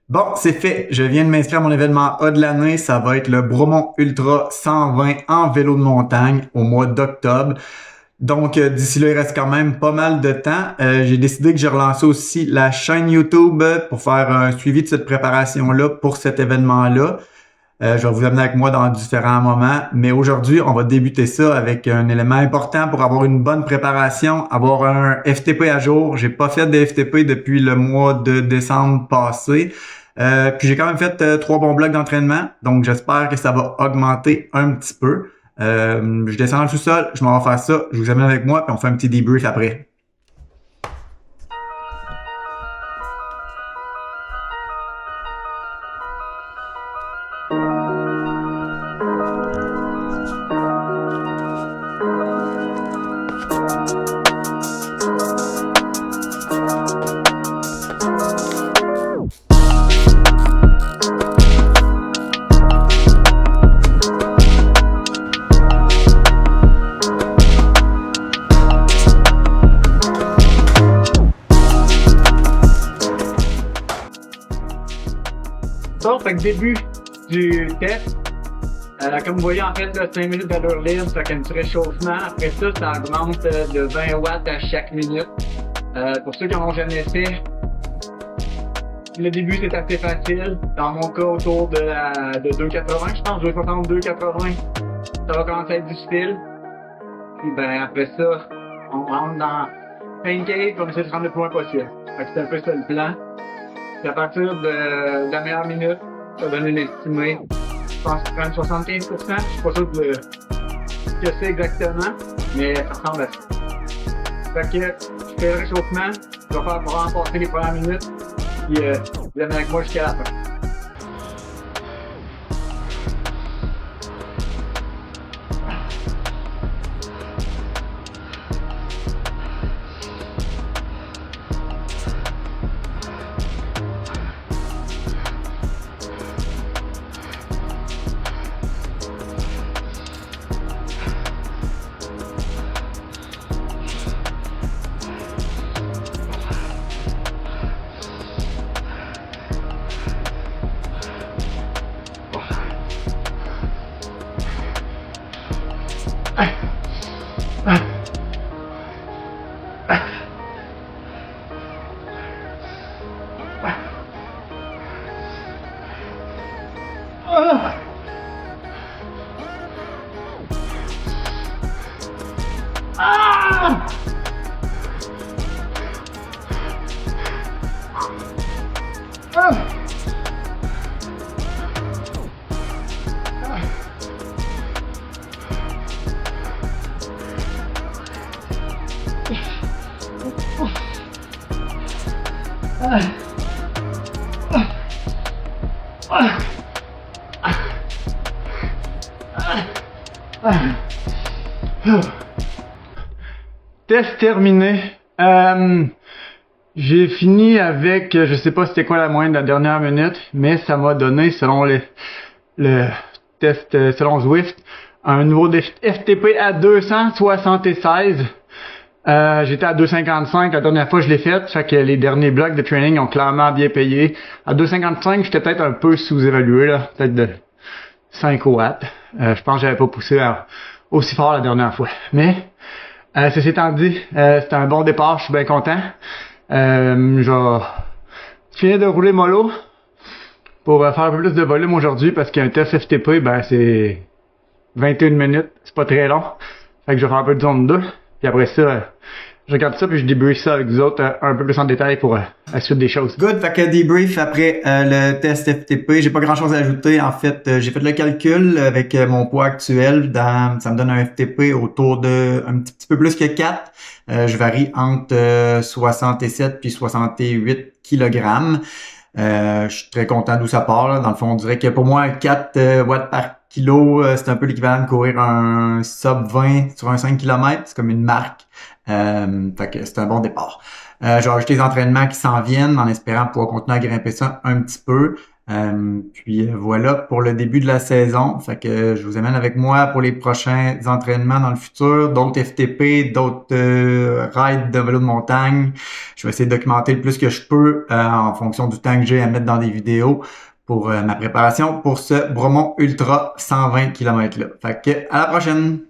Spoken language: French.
Bon, c'est fait. Je viens de m'inscrire à mon événement A de l'année. Ça va être le Bromont Ultra 120 en vélo de montagne au mois d'octobre. Donc, d'ici là, il reste quand même pas mal de temps. J'ai décidé que j'ai relancé aussi la chaîne YouTube pour faire un suivi de cette préparation-là pour cet événement-là. Je vais vous amener avec moi dans différents moments, mais aujourd'hui, on va débuter ça avec un élément important pour avoir une bonne préparation, avoir un FTP à jour. J'ai pas fait de FTP depuis le mois de décembre passé. Puis j'ai quand même fait 3 bons blocs d'entraînement, donc j'espère que ça va augmenter un petit peu. Je descends dans le sous-sol, je m'en vais faire ça, je vous amène avec moi, puis on fait un petit debrief après. Ça, fait que début du test, comme vous voyez, en fait, là, 5 minutes d'allure libre, ça fait un petit réchauffement. Après ça, ça augmente de 20 watts à chaque minute. Pour ceux qui n'en ont jamais fait, le début, c'est assez facile. Dans mon cas, autour de 2,80, je pense, 2,60, 2,80. Ça va commencer à être difficile. Puis ben, après ça, on rentre dans pain cave, on essaie de se rendre le plus loin possible. Fait que c'est un peu ça le plan. Puis à partir de la meilleure minute, ça va donner l'estimé. Je pense que prendre 75%, je suis pas sûr de ce que c'est exactement, mais ça ressemble à ça. Fait que je fais le réchauffement, je vais faire pour remporter les premières minutes, puis vous amenez avec moi jusqu'à la fin. Test terminé. J'ai fini avec, je sais pas c'était quoi la moyenne de la dernière minute, mais ça m'a donné, selon le test, selon Zwift, un niveau de FTP à 276. J'étais à 2,55 la dernière fois que je l'ai fait, fait que les derniers blocs de training ont clairement bien payé. À 2,55, j'étais peut-être un peu sous-évalué, là, peut-être de 5 watts. Je pense que j'avais pas poussé aussi fort la dernière fois. Mais, ceci étant dit, c'était un bon départ, je suis bien content. Je vais finir de rouler mollo pour faire un peu plus de volume aujourd'hui parce qu'un test FTP, ben c'est 21 minutes, c'est pas très long. Fait que je vais faire un peu de zone 2. Puis après ça, je regarde ça puis je débrief ça avec vous autres un peu plus en détail pour la suite des choses. Good, fait que debrief après le test FTP. J'ai pas grand chose à ajouter. En fait, j'ai fait le calcul avec mon poids actuel. Ça me donne un FTP autour de un petit peu plus que 4. Je varie entre 67 puis 68 kg. Je suis très content d'où ça part. Là. Dans le fond, on dirait que pour moi, 4 watts par kilo, c'est un peu l'équivalent de courir un sub 20 sur un 5 km. C'est comme une marque. Fait que c'est un bon départ. Je vais ajouter les entraînements qui s'en viennent en espérant pouvoir continuer à grimper ça un petit peu. Puis voilà pour le début de la saison. Fait que je vous amène avec moi pour les prochains entraînements dans le futur, d'autres FTP, d'autres rides de vélo de montagne. Je vais essayer de documenter le plus que je peux en fonction du temps que j'ai à mettre dans des vidéos pour ma préparation pour ce Bromont Ultra 120 km là. Fait que à la prochaine!